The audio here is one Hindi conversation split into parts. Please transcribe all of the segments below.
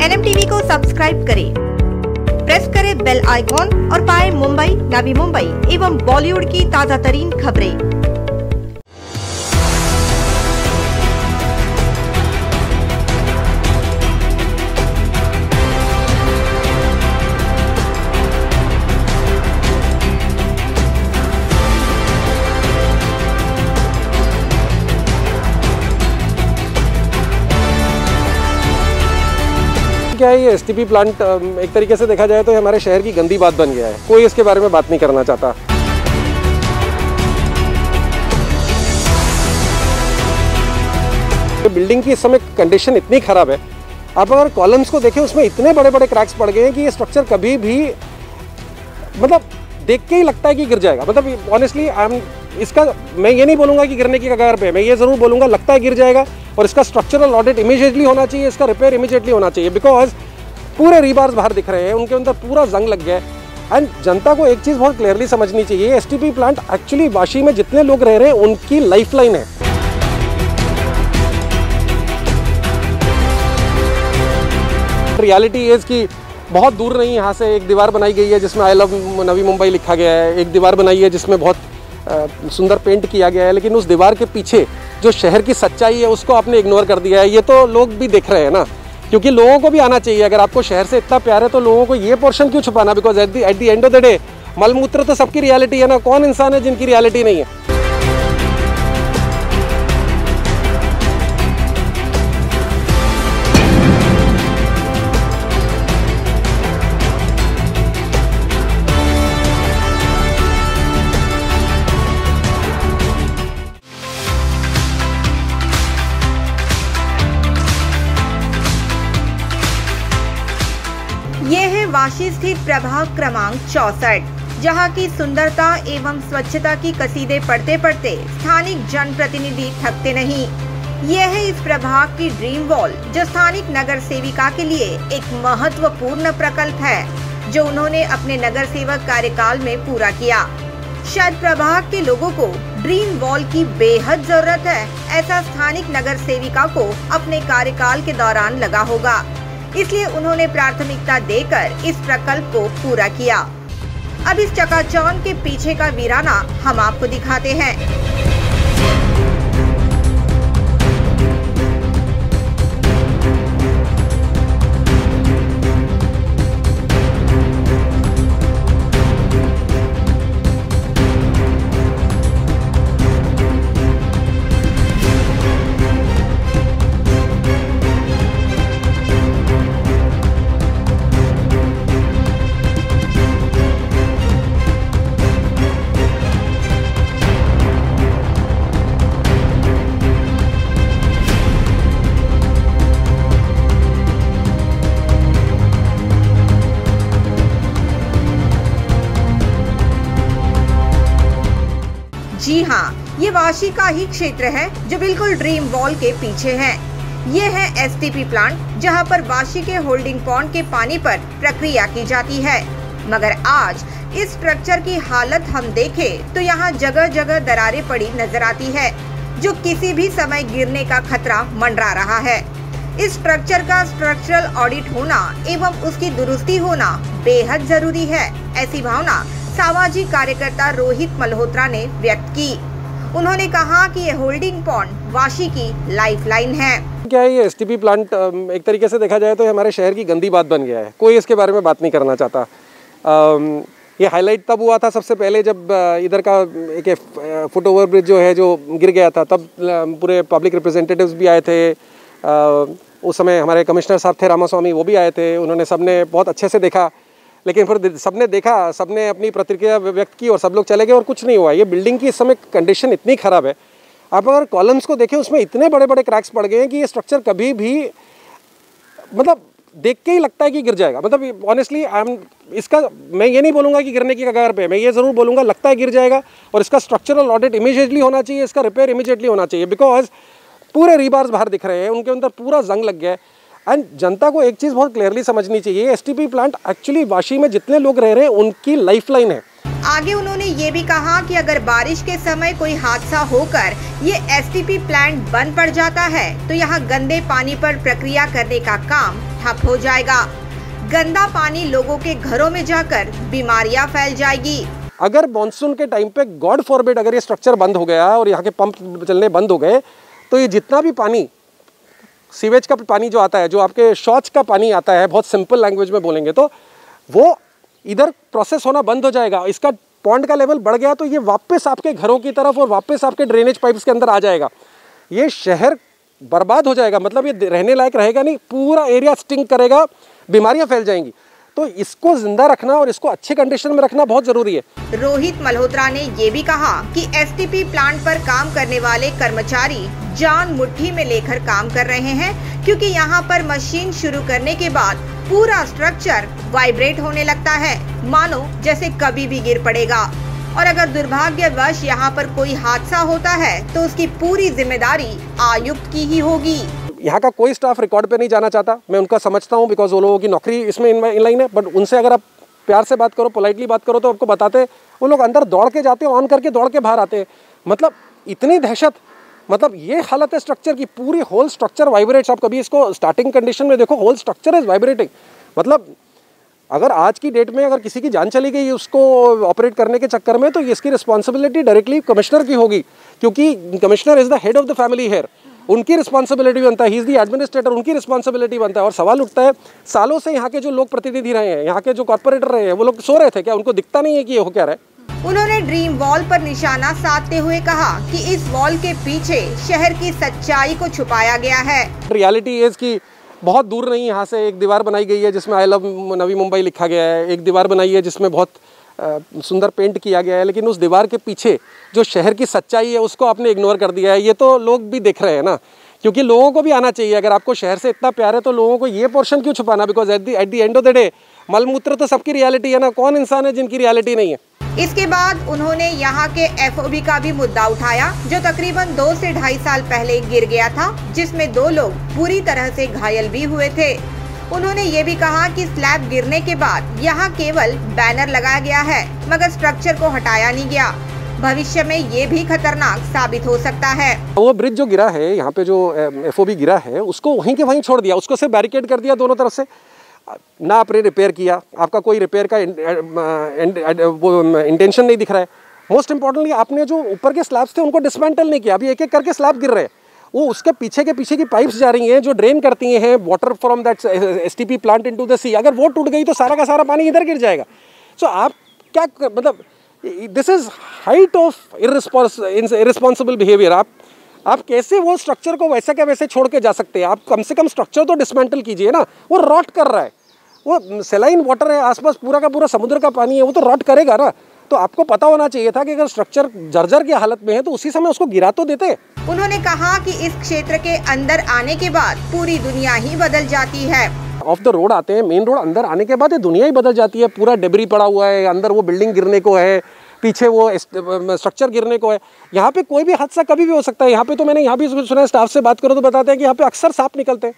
NMTV को सब्सक्राइब करें, प्रेस करें बेल आइकॉन और पाएं मुंबई, नवी मुंबई एवं बॉलीवुड की ताजा तरीन खबरें। क्या है ये एसटीपी प्लांट एक तरीके से देखा जाए तो हमारे शहर की गंदी बात बन गया है। कोई इसके बारे में बात नहीं करना चाहता। बिल्डिंग की इस समय कंडीशन इतनी खराब है, आप अगर कॉलम्स को देखें उसमें इतने बड़े बड़े क्रैक्स पड़ गए हैं कि ये स्ट्रक्चर कभी भी मतलब देख के ही लगता है कि गिर जाएगा। मतलब ऑनेस्टली इसका मैं ये नहीं बोलूँगा कि गिरने की कगार पे, मैं ये ज़रूर बोलूँगा लगता है गिर जाएगा और इसका स्ट्रक्चरल ऑडिट इमीडिएटली होना चाहिए, इसका रिपेयर इमीडिएटली होना चाहिए। बिकॉज पूरे रीबार्स बाहर दिख रहे हैं, उनके अंदर पूरा जंग लग गया है। एंड जनता को एक चीज़ बहुत क्लियरली समझनी चाहिए, एसटीपी प्लांट एक्चुअली वाशी में जितने लोग रह रहे हैं उनकी लाइफलाइन है। रियलिटी इज़ कि बहुत दूर नहीं यहाँ से एक दीवार बनाई गई है जिसमें आई लव नवी मुंबई लिखा गया है, एक दीवार बनाई है जिसमें बहुत सुंदर पेंट किया गया है, लेकिन उस दीवार के पीछे जो शहर की सच्चाई है उसको आपने इग्नोर कर दिया है। ये तो लोग भी देख रहे हैं ना, क्योंकि लोगों को भी आना चाहिए। अगर आपको शहर से इतना प्यार है तो लोगों को ये पोर्शन क्यों छुपाना? Because at the end of the day मलमूत्र तो सबकी रियलिटी है ना। कौन इंसान है जिनकी रियलिटी नहीं है? ये है वाशी स्थित प्रभाग क्रमांक 64, जहाँ की सुंदरता एवं स्वच्छता की कसीदे पढ़ते पढ़ते स्थानिक जनप्रतिनिधि थकते नहीं। यह है इस प्रभाग की ड्रीम वॉल, जो स्थानिक नगर सेविका के लिए एक महत्वपूर्ण प्रकल्प है, जो उन्होंने अपने नगर सेवक कार्यकाल में पूरा किया। शायद प्रभाग के लोगों को ड्रीम वॉल की बेहद जरूरत है, ऐसा स्थानिक नगर सेविका को अपने कार्यकाल के दौरान लगा होगा। इसलिए उन्होंने प्राथमिकता देकर इस प्रकल्प को पूरा किया। अब इस चकाचौंध के पीछे का वीराना हम आपको दिखाते हैं। जी हाँ, ये वाशी का ही क्षेत्र है जो बिल्कुल ड्रीम वॉल के पीछे है। ये है एसटीपी प्लांट, जहाँ पर वाशी के होल्डिंग पॉन्ड के पानी पर प्रक्रिया की जाती है। मगर आज इस स्ट्रक्चर की हालत हम देखें तो यहाँ जगह जगह दरारें पड़ी नजर आती है, जो किसी भी समय गिरने का खतरा मंडरा रहा है। इस स्ट्रक्चर का स्ट्रक्चरल ऑडिट होना एवं उसकी दुरुस्ती होना बेहद जरूरी है, ऐसी भावना सामाजिक कार्यकर्ता रोहित मल्होत्रा ने व्यक्त की। उन्होंने कहा कि ये होल्डिंग पॉन्ड वाशी की लाइफलाइन है। क्या है ये एसटीपी प्लांट एक तरीके से देखा जाए तो हमारे शहर की गंदी बात बन गया है। कोई इसके बारे में बात नहीं करना चाहता। ये हाईलाइट तब हुआ था सबसे पहले जब इधर का एक फुट ओवर ब्रिज जो है जो गिर गया था, तब पूरे पब्लिक रिप्रेजेंटेटिव्स भी आए थे। उस समय हमारे कमिश्नर साहब थे रामास्वामी, वो भी आए थे। उन्होंने सबने बहुत अच्छे से देखा, लेकिन फिर सबने देखा, सबने अपनी प्रतिक्रिया व्यक्त की और सब लोग चले गए और कुछ नहीं हुआ। ये बिल्डिंग की इस समय कंडीशन इतनी ख़राब है, आप अगर कॉलम्स को देखें उसमें इतने बड़े बड़े क्रैक्स पड़ गए हैं कि ये स्ट्रक्चर कभी भी मतलब देख के ही लगता है कि गिर जाएगा। मतलब ऑनेस्टली इसका मैं ये नहीं बोलूँगा कि गिरने की कगार पे, मैं ये ज़रूर बोलूँगा लगता है गिर जाएगा और इसका स्ट्रक्चरल ऑडिट इमीडिएटली होना चाहिए, इसका रिपेयर इमीडिएटली होना चाहिए। बिकॉज पूरे रीबार्स बाहर दिख रहे हैं, उनके अंदर पूरा जंग लग गया है। एंड जनता को एक चीज़ बहुत क्लियरली समझनी चाहिए, एसटीपी प्लांट एक्चुअली वाशी में जितने लोग रह रहे हैं उनकी लाइफलाइन है। आगे उन्होंने ये भी कहा कि अगर बारिश के समय कोई हादसा होकर ये एसटीपी प्लांट बंद पड़ जाता है तो यहाँ गंदे पानी पर प्रक्रिया करने का काम ठप हो जाएगा। गंदा पानी लोगों के घरों में जाकर बीमारियां फैल जाएगी। अगर मानसून के टाइम पे गॉड फॉरबिड अगर ये स्ट्रक्चर बंद हो गया और यहाँ के पंप चलने बंद हो गए तो ये जितना भी पानी सीवेज का पानी जो आता है, जो आपके शौच का पानी आता है, बहुत सिंपल लैंग्वेज में बोलेंगे तो वो इधर प्रोसेस होना बंद हो जाएगा। इसका पॉन्ड का लेवल बढ़ गया तो ये वापस आपके घरों की तरफ और वापस आपके ड्रेनेज पाइप्स के अंदर आ जाएगा। ये शहर बर्बाद हो जाएगा, मतलब ये रहने लायक रहेगा नहीं, पूरा एरिया स्टिंक करेगा, बीमारियां फैल जाएंगी। तो इसको जिंदा रखना और इसको अच्छे कंडीशन में रखना बहुत जरूरी है। रोहित मल्होत्रा ने ये भी कहा कि एसटीपी प्लांट पर काम करने वाले कर्मचारी जान मुट्ठी में लेकर काम कर रहे हैं, क्योंकि यहाँ पर मशीन शुरू करने के बाद पूरा स्ट्रक्चर वाइब्रेट होने लगता है, मानो जैसे कभी भी गिर पड़ेगा। और अगर दुर्भाग्यवश यहाँ पर कोई हादसा होता है तो उसकी पूरी जिम्मेदारी आयुक्त की ही होगी। यहाँ का कोई स्टाफ रिकॉर्ड पे नहीं जाना चाहता, मैं उनका समझता हूँ, बिकॉज वो लोगों की नौकरी इसमें इनलाइन है। बट उनसे अगर आप प्यार से बात करो, पोलाइटली बात करो तो आपको बताते वो लोग अंदर दौड़ के जाते हैं, ऑन करके दौड़ के बाहर आते हैं। मतलब इतनी दहशत, मतलब ये हालत है स्ट्रक्चर की, पूरी होल स्ट्रक्चर वाइब्रेट्स। आप कभी इसको स्टार्टिंग कंडीशन में देखो, होल स्ट्रक्चर इज वाइब्रेटिंग। मतलब अगर आज की डेट में अगर किसी की जान चली गई उसको ऑपरेट करने के चक्कर में, तो इसकी रिस्पॉन्सिबिलिटी डायरेक्टली कमिश्नर की होगी, क्योंकि commissioner is the head of the family here. उनकी रिस्पॉन्सिबिलिटी बनता है, ही इज द एडमिनिस्ट्रेटर, उनकी रिस्पॉन्सिबिलिटी बनता है। और सवाल उठता है, सालों से यहाँ के जो लोग प्रतिनिधि रहे हैं, यहाँ के जो कॉर्पोरेटर रहे हैं, वो लोग सो रहे थे क्या? उनको दिखता नहीं है कि ये हो क्या रहा है? उन्होंने ड्रीम वॉल पर निशाना साधते हुए कहा कि इस वॉल के पीछे शहर की सच्चाई को छुपाया गया है। रियलिटी इज कि बहुत दूर नहीं यहाँ से एक दीवार बनाई गई है जिसमें आई लव नवी मुंबई लिखा गया है, एक दीवार बनाई है जिसमें बहुत सुंदर पेंट किया गया है, लेकिन उस दीवार के पीछे जो शहर की सच्चाई है उसको आपने इग्नोर कर दिया है। ये तो लोग भी देख रहे हैं ना, क्योंकि लोगों को भी आना चाहिए। अगर आपको शहर से इतना प्यार है तो लोगों को ये पोर्शन क्यों छुपाना? Because at the end of the day मलमूत्र तो सबकी रियलिटी है ना, कौन इंसान है जिनकी रियलिटी नहीं है? इसके बाद उन्होंने यहाँ के एफओबी का भी मुद्दा उठाया, जो तकरीबन 2 से 2.5 साल पहले गिर गया था, जिसमें 2 लोग पूरी तरह से घायल भी हुए थे। उन्होंने ये भी कहा कि स्लैब गिरने के बाद यहाँ केवल बैनर लगाया गया है, मगर स्ट्रक्चर को हटाया नहीं गया। भविष्य में ये भी खतरनाक साबित हो सकता है। वो ब्रिज जो गिरा है, यहाँ पे जो एफओबी गिरा है, उसको वहीं के वहीं छोड़ दिया, उसको सिर्फ बैरिकेड कर दिया दोनों तरफ से, ना आपने रिपेयर किया, आपका कोई रिपेयर का इंटेंशन नहीं दिख रहा है। मोस्ट इंपॉर्टेंटली आपने जो ऊपर के स्लैब्स थे उनको डिसमेंटल नहीं किया, अभी एक एक करके स्लैब गिर रहे हैं। वो उसके पीछे की पाइप्स जा रही हैं जो ड्रेन करती हैं water from that STP plant into the sea. अगर वो टूट गई तो सारा का सारा पानी इधर गिर जाएगा। सो आप क्या मतलब, this is height of irresponsible behaviour. आप कैसे वो स्ट्रक्चर को वैसे क्या वैसे छोड़ के जा सकते हैं? आप कम से कम स्ट्रक्चर तो डिसमेंटल कीजिए ना। वो रॉट कर रहा है, वो सेलाइन वाटर है, आसपास पूरा का पूरा समुद्र का पानी है, वो तो रॉट करेगा ना। तो आपको पता होना चाहिए था कि अगर स्ट्रक्चर जर्जर की हालत में है तो उसी समय उसको गिरा तो देते। उन्होंने कहा कि इस क्षेत्र के अंदर आने के बाद पूरी दुनिया ही बदल जाती है। ऑफ द रोड आते हैं, मेन रोड अंदर आने के बाद ये दुनिया ही बदल जाती है। पूरा डेब्री पड़ा हुआ है, अंदर वो बिल्डिंग गिरने को है, पीछे वो स्ट्रक्चर गिरने को है। यहाँ पे कोई भी हादसा कभी भी हो सकता है। यहाँ पे तो मैंने यहाँ भी सुना है, स्टाफ से बात करो तो बताते हैं कि यहाँ पे अक्सर सांप निकलते हैं।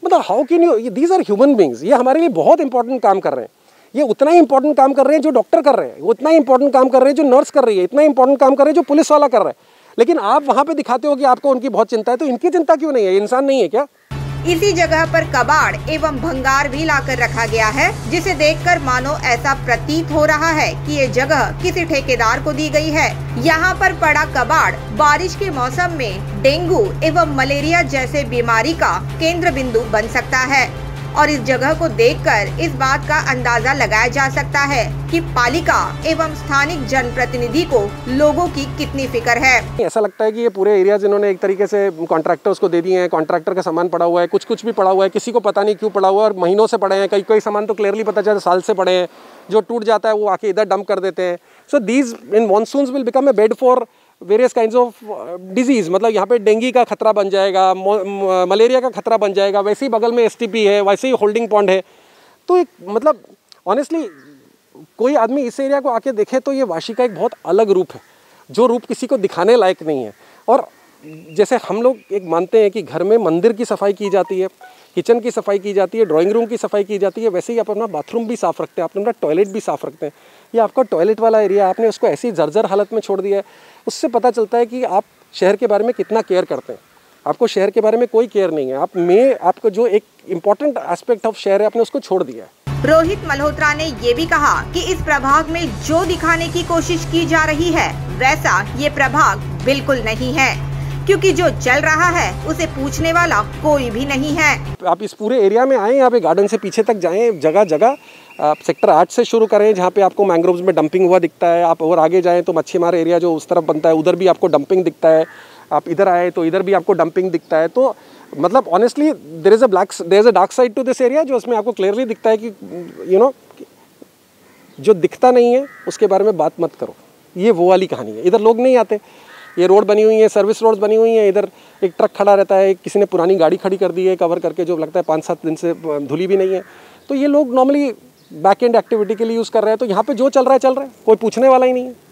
मतलब how can you, these are human beings. ये हमारे लिए बहुत इंपॉर्टेंट काम कर रहे हैं। ये उतना ही इंपॉर्टेंट काम कर रहे हैं जो डॉक्टर कर रहे हैं, उतना ही इंपॉर्टेंट काम कर रहे हैं जो नर्स कर रही है, इतना इंपॉर्टेंट काम कर रहे हैं जो पुलिस वाला कर रहा है। लेकिन आप वहाँ पे दिखाते हो कि आपको उनकी बहुत चिंता है, तो इनकी चिंता क्यों नहीं है? इंसान नहीं है क्या? इसी जगह पर कबाड़ एवं भंगार भी लाकर रखा गया है, जिसे देखकर मानो ऐसा प्रतीत हो रहा है कि ये जगह किसी ठेकेदार को दी गई है। यहाँ पर पड़ा कबाड़ बारिश के मौसम में डेंगू एवं मलेरिया जैसे बीमारी का केंद्र बिंदु बन सकता है। और इस जगह को देखकर इस बात का अंदाजा लगाया जा सकता है कि पालिका एवं स्थानिक जनप्रतिनिधि को लोगों की कितनी फिक्र है। ऐसा लगता है कि ये पूरे एरियाज इन्होंने एक तरीके से कॉन्ट्रैक्टर्स को दे दिए हैं। कॉन्ट्रैक्टर का सामान पड़ा हुआ है, कुछ भी पड़ा हुआ है, किसी को पता नहीं क्यों पड़ा हुआ है, और महीनों से पड़े हैं। कई सामान तो क्लियरली पता चलता है साल से पड़े हैं। जो टूट जाता है वो आके इधर डंप कर देते हैं। So these in monsoons will become a bed for various kinds of disease. मतलब यहाँ पे डेंगू का खतरा बन जाएगा, मलेरिया का खतरा बन जाएगा। वैसे ही बगल में एसटीपी है, वैसे ही होल्डिंग पॉन्ड है। तो एक मतलब ऑनेस्टली कोई आदमी इस एरिया को आके देखे तो ये वाशी का एक बहुत अलग रूप है, जो रूप किसी को दिखाने लायक नहीं है। और जैसे हम लोग एक मानते हैं कि घर में मंदिर की सफाई की जाती है, किचन की सफाई की जाती है, ड्राइंग रूम की सफाई की जाती है, वैसे ही आप अपना बाथरूम भी साफ़ रखते हैं, आप अपना टॉयलेट भी साफ़ रखते हैं। ये आपका टॉयलेट वाला एरिया, आपने उसको ऐसी जर्जर हालत में छोड़ दिया है। उससे पता चलता है कि आप शहर के बारे में कितना केयर करते हैं। आपको शहर के बारे में कोई केयर नहीं है। आपको जो एक इम्पोर्टेंट एस्पेक्ट ऑफ शहर है आपने उसको छोड़ दिया है। रोहित मल्होत्रा ने ये भी कहा कि इस प्रभाग में जो दिखाने की कोशिश की जा रही है वैसा ये प्रभाग बिल्कुल नहीं है, क्योंकि जो चल रहा है उसे पूछने वाला कोई भी नहीं है। आप इस पूरे एरिया में आए, यहाँ पे गार्डन से पीछे तक जाएं, जगह जगह आप सेक्टर 8 से शुरू करें जहाँ पे आपको मैंग्रोव्स में डंपिंग हुआ दिखता है। आप और आगे जाएं तो मच्छी मार एरिया जो उस तरफ बनता है उधर भी आपको डंपिंग दिखता है। आप इधर आए तो इधर भी आपको डंपिंग दिखता है। तो मतलब honestly there is a dark side to this area, जो उसमें आपको क्लियरली दिखता है कि जो दिखता नहीं है उसके बारे में बात मत करो। ये वो वाली कहानी है। इधर लोग नहीं आते, ये रोड बनी हुई है, सर्विस रोड्स बनी हुई हैं। इधर एक ट्रक खड़ा रहता है, किसी ने पुरानी गाड़ी खड़ी कर दी है कवर करके, जो लगता है 5-7 दिन से धुली भी नहीं है। तो ये लोग नॉर्मली बैक एंड एक्टिविटी के लिए यूज़ कर रहे हैं। तो यहाँ पे जो चल रहा है, कोई पूछने वाला ही नहीं है।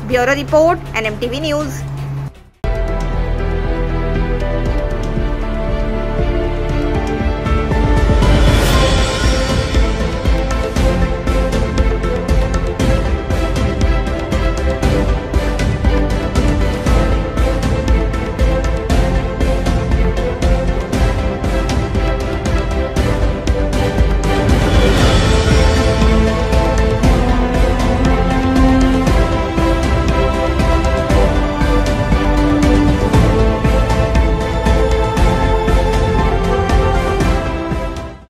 Bureau report, NMTV news.